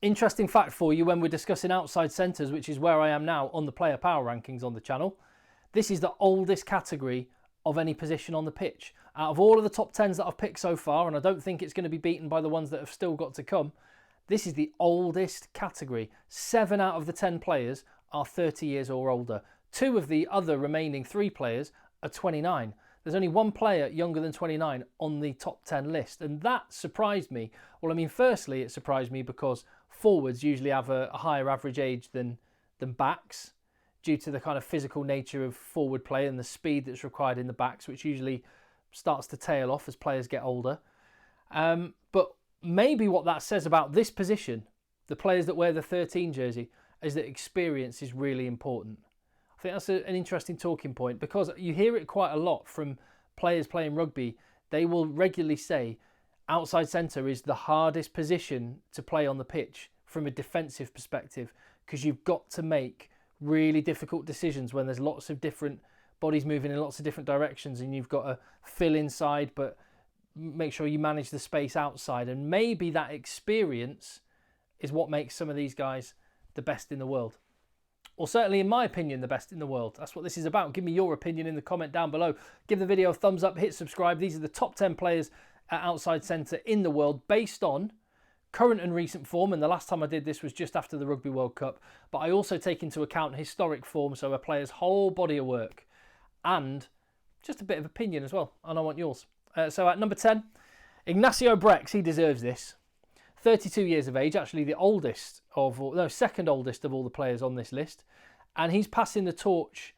Interesting fact for you when we're discussing outside centres, which is where I am now on the player power rankings on the channel. This is the oldest category of any position on the pitch. Out of all of the top 10s that I've picked so far, and I don't think it's going to be beaten by the ones that have still got to come, this is the oldest category. 7 out of the 10 players are 30 years or older. 2 of the other remaining 3 players are 29. There's only 1 player younger than 29 on the top 10 list, and that surprised me. Well, I mean, firstly, it surprised me because forwards usually have a higher average age than backs, due to the kind of physical nature of forward play and the speed that's required in the backs, which usually starts to tail off as players get older. But maybe what that says about this position, the players that wear the 13 jersey, is that experience is really important. I think that's an interesting talking point, because you hear it quite a lot from players playing rugby. They will regularly say outside centre is the hardest position to play on the pitch from a defensive perspective, because you've got to make really difficult decisions when there's lots of different bodies moving in lots of different directions, and you've got to fill inside but make sure you manage the space outside. And maybe that experience is what makes some of these guys the best in the world. Or certainly, in my opinion, the best in the world. That's what this is about. Give me your opinion in the comment down below. Give the video a thumbs up, hit subscribe. These are the top 10 players at outside centre in the world based on current and recent form, and the last time I did this was just after the Rugby World Cup, but I also take into account historic form, so a player's whole body of work, and just a bit of opinion as well, and I want yours. So at number 10, Ignacio Brex. He deserves this. 32 years of age, actually the oldest of, no, second oldest of all the players on this list, and he's passing the torch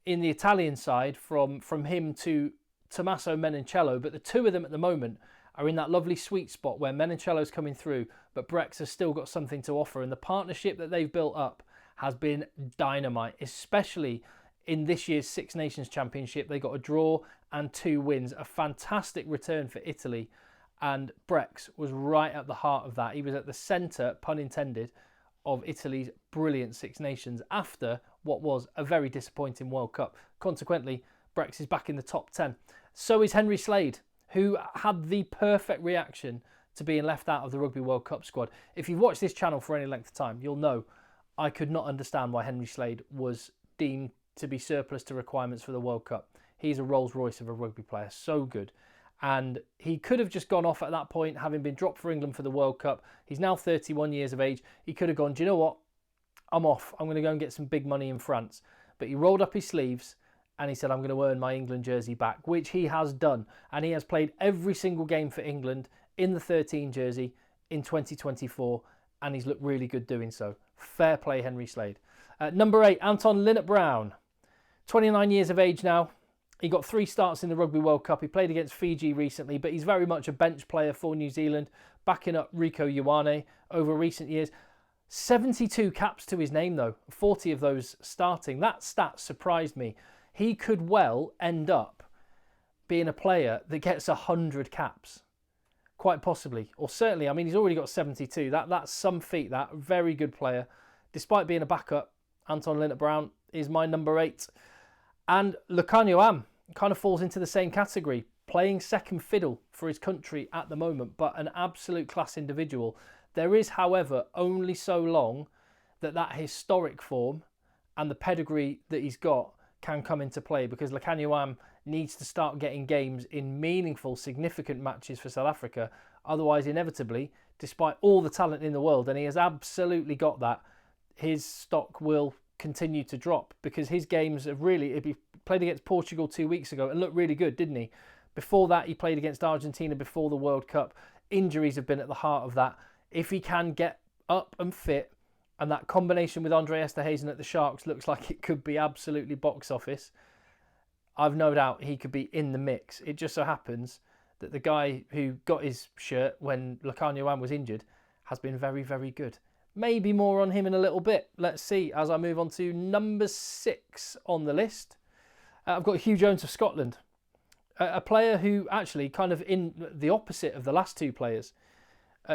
in the Italian side from him to Tommaso Menoncello, but the two of them at the moment are in that lovely sweet spot where Menoncello's coming through, but Brex has still got something to offer. And the partnership that they've built up has been dynamite, especially in this year's Six Nations Championship. They got a draw and 2 wins, a fantastic return for Italy. And Brex was right at the heart of that. He was at the centre, pun intended, of Italy's brilliant Six Nations after what was a very disappointing World Cup. Consequently, Brex is back in the top 10. So is Henry Slade, who had the perfect reaction to being left out of the Rugby World Cup squad. If you've watched this channel for any length of time, you'll know I could not understand why Henry Slade was deemed to be surplus to requirements for the World Cup. He's a Rolls Royce of a rugby player, so good. And he could have just gone off at that point, having been dropped for England for the World Cup. He's now 31 years of age. He could have gone, do you know what? I'm off. I'm going to go and get some big money in France. But he rolled up his sleeves and he said, I'm going to earn my England jersey back, which he has done. And he has played every single game for England in the 13 jersey in 2024. And he's looked really good doing so. Fair play, Henry Slade. Number 8, Anton LienertBrown. 29 years of age now. He got 3 starts in the Rugby World Cup. He played against Fiji recently, but he's very much a bench player for New Zealand, backing up Rico Yani over recent years. 72 caps to his name, though. 40 of those starting. That stat surprised me. He could well end up being a player that gets 100 caps. Quite possibly. Or certainly, I mean, he's already got 72. That's some feat, that. Very good player. Despite being a backup, Anton LienertBrown is my number 8. And Lukhanyo Am kind of falls into the same category, playing second fiddle for his country at the moment, but an absolute class individual. There is, however, only so long that historic form and the pedigree that he's got can come into play, because Lukhanyo Am needs to start getting games in meaningful, significant matches for South Africa. Otherwise, inevitably, despite all the talent in the world, and he has absolutely got that, his stock will continue to drop, because his games have really... He played against Portugal 2 weeks ago and looked really good, didn't he? Before that, he played against Argentina before the World Cup. Injuries have been at the heart of that. If he can get up and fit, and that combination with Andre Esterhuizen at the Sharks looks like it could be absolutely box office, I've no doubt he could be in the mix. It just so happens that the guy who got his shirt when Lukhanyo Am was injured has been very, very good. Maybe more on him in a little bit. Let's see as I move on to number 6 on the list. I've got Hugh Jones of Scotland. A player who actually kind of in the opposite of the last 2 players.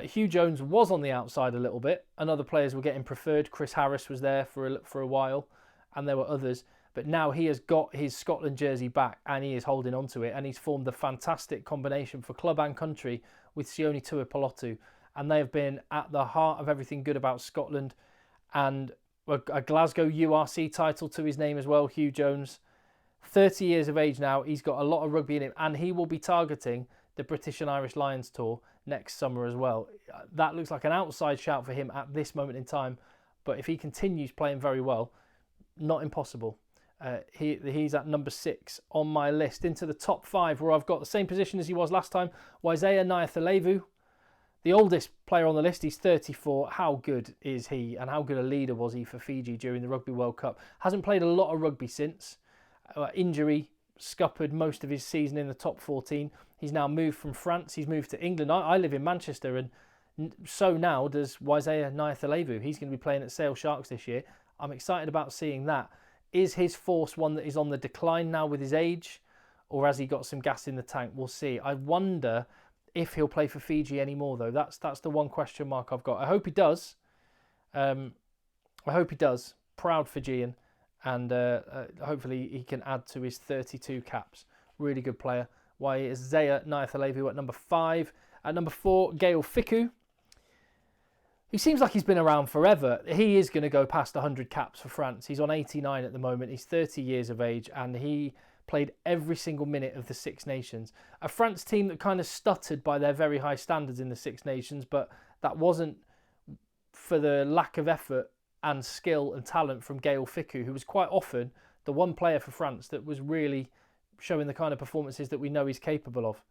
Hugh Jones was on the outside a little bit, and other players were getting preferred. Chris Harris was there for a while, and there were others. But now he has got his Scotland jersey back, and he is holding on to it, and he's formed a fantastic combination for club and country with Sione Tuipulotu. and they have been at the heart of everything good about Scotland, and a Glasgow URC title to his name as well. Hugh Jones, 30 years of age now. He's got a lot of rugby in him, and he will be targeting the British and Irish Lions tour next summer as well. That looks like an outside shout for him at this moment in time, but if he continues playing very well, not impossible. He's at number 6 on my list. Into the top 5, where I've got the same position as he was last time, Waisake Naholo, the oldest player on the list. He's 34. How good is he, and how good a leader was he for Fiji during the Rugby World Cup? Hasn't played a lot of rugby since. Injury scuppered most of his season in the top 14. He's now moved from France. He's moved to England. I live in Manchester, and so now does Waisake Naholo. He's going to be playing at Sale Sharks this year. I'm excited about seeing that. Is his force one that is on the decline now with his age, or has he got some gas in the tank? We'll see. I wonder if he'll play for Fiji anymore, though. That's the one question mark I've got. I hope he does. Proud Fijian, and hopefully he can add to his 32 caps. Really good player. Waisake Naholo at number 5. At number 4, Gael Fickou. He seems like he's been around forever. He is going to go past 100 caps for France. He's on 89 at the moment. He's 30 years of age, and he played every single minute of the Six Nations. A France team that kind of stuttered by their very high standards in the Six Nations, but that wasn't for the lack of effort and skill and talent from Gael Fickou, who was quite often the one player for France that was really showing the kind of performances that we know he's capable of.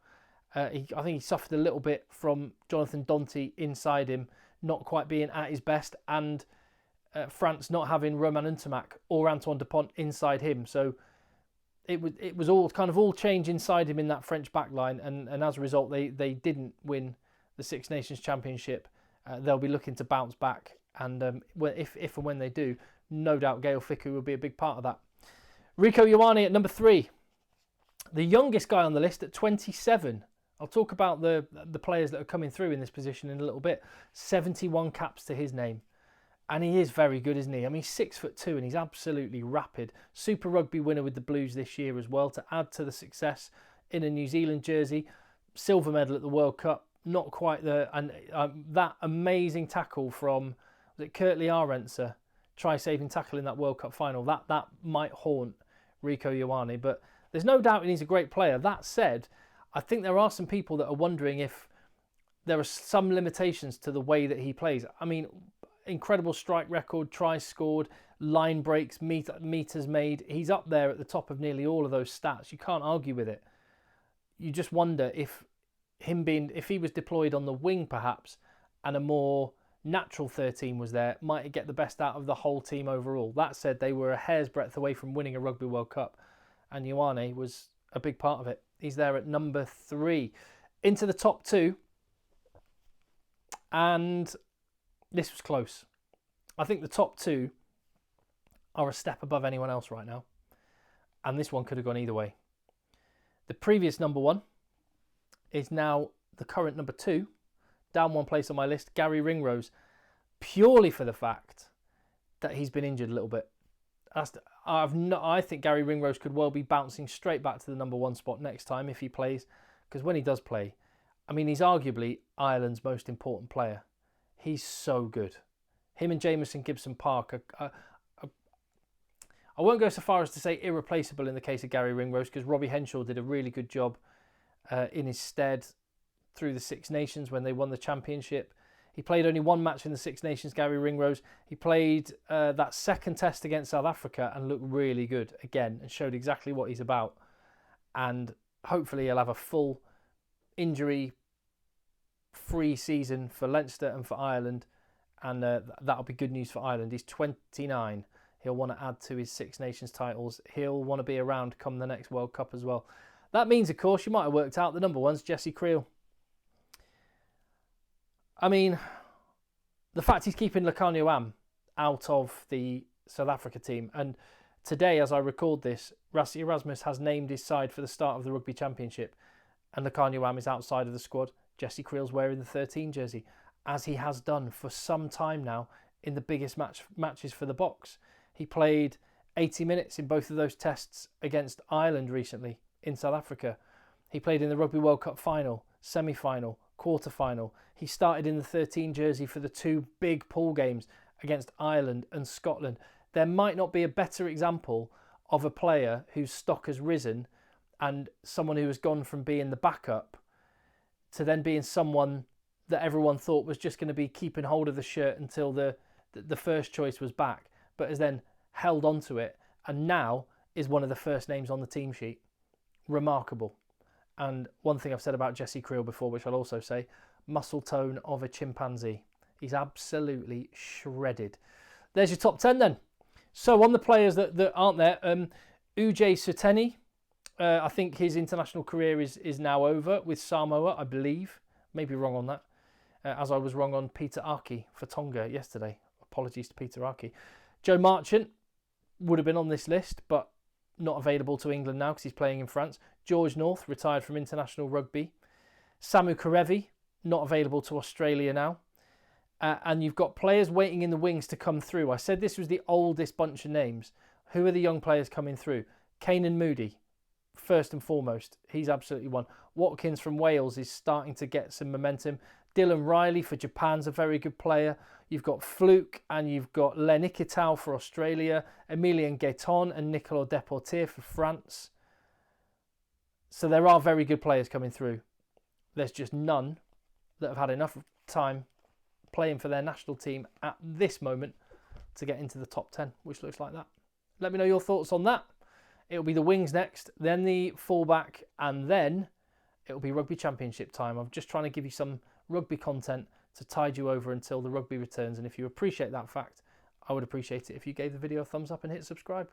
I think he suffered a little bit from Jonathan Danty inside him, not quite being at his best, and France not having Romain Ntamak or Antoine Dupont inside him. So it was all change inside him in that French backline, and as a result they didn't win the Six Nations Championship. They'll be looking to bounce back, and if and when they do, no doubt Gael Fickou will be a big part of that. Rico Yani at number 3, the youngest guy on the list at 27. I'll talk about the players that are coming through in this position in a little bit. 71 caps to his name. And he is very good, isn't he? I mean, he's 6'2", and he's absolutely rapid. Super Rugby winner with the Blues this year as well, to add to the success in a New Zealand jersey. Silver medal at the World Cup. Not quite the... And that amazing tackle from, was it Kurtley Arendse? Try-saving tackle in that World Cup final. That might haunt Rico Yani, but there's no doubt he's a great player. That said, I think there are some people that are wondering if there are some limitations to the way that he plays. I mean, incredible strike record, tries scored, line breaks, meters made. He's up there at the top of nearly all of those stats. You can't argue with it. You just wonder if he was deployed on the wing perhaps, and a more natural 13 was there, might it get the best out of the whole team overall? That said, they were a hair's breadth away from winning a Rugby World Cup, and Yani was a big part of it. He's there at number 3. Into the top 2. And this was close. I think the top 2 are a step above anyone else right now. And this one could have gone either way. The previous number 1 is now the current number 2. Down one place on my list, Gary Ringrose. Purely for the fact that he's been injured a little bit. I think Gary Ringrose could well be bouncing straight back to the number 1 spot next time if he plays, because when he does play, I mean, he's arguably Ireland's most important player. He's so good. Him and Jamison Gibson-Park I won't go so far as to say irreplaceable in the case of Gary Ringrose, because Robbie Henshaw did a really good job in his stead through the Six Nations when they won the championship. He played only one match in the Six Nations, Gary Ringrose. He played that second test against South Africa and looked really good again and showed exactly what he's about. And hopefully he'll have a full injury-free season for Leinster and for Ireland. And that'll be good news for Ireland. He's 29. He'll want to add to his Six Nations titles. He'll want to be around come the next World Cup as well. That means, of course, you might have worked out the number 1's Jesse Kriel. I mean, the fact he's keeping Lukhanyo Am out of the South Africa team, and today, as I record this, Rassie Erasmus has named his side for the start of the Rugby Championship, and Lukhanyo Am is outside of the squad. Jesse Kriel's wearing the 13 jersey, as he has done for some time now in the biggest matches for the Boks. He played 80 minutes in both of those tests against Ireland recently in South Africa. He played in the Rugby World Cup final, semi-final, quarter-final. He started in the 13 jersey for the 2 big pool games against Ireland and Scotland. There might not be a better example of a player whose stock has risen and someone who has gone from being the backup to then being someone that everyone thought was just going to be keeping hold of the shirt until the first choice was back, but has then held on to it and now is one of the first names on the team sheet. Remarkable. And one thing I've said about Jesse Kriel before, which I'll also say, muscle tone of a chimpanzee. He's absolutely shredded. There's your top 10 then. So on the players that aren't there, Ujay Suteni, I think his international career is now over with Samoa, I believe. Maybe wrong on that, as I was wrong on Peter Archie for Tonga yesterday. Apologies to Peter Archie. Joe Marchant would have been on this list, but not available to England now because he's playing in France. George North, retired from international rugby. Samu Karevi, not available to Australia now. And you've got players waiting in the wings to come through. I said this was the oldest bunch of names. Who are the young players coming through? Kanan Moody, first and foremost. He's absolutely one. Watkins from Wales is starting to get some momentum. Dylan Riley for Japan's a very good player. You've got Fluke and you've got Len Ikitau for Australia. Emilien Gueton and Nicolas Deportier for France. So there are very good players coming through. There's just none that have had enough time playing for their national team at this moment to get into the top 10, which looks like that. Let me know your thoughts on that. It'll be the wings next, then the fullback, and then it'll be rugby championship time. I'm just trying to give you some rugby content to tide you over until the rugby returns. And if you appreciate that fact, I would appreciate it if you gave the video a thumbs up and hit subscribe.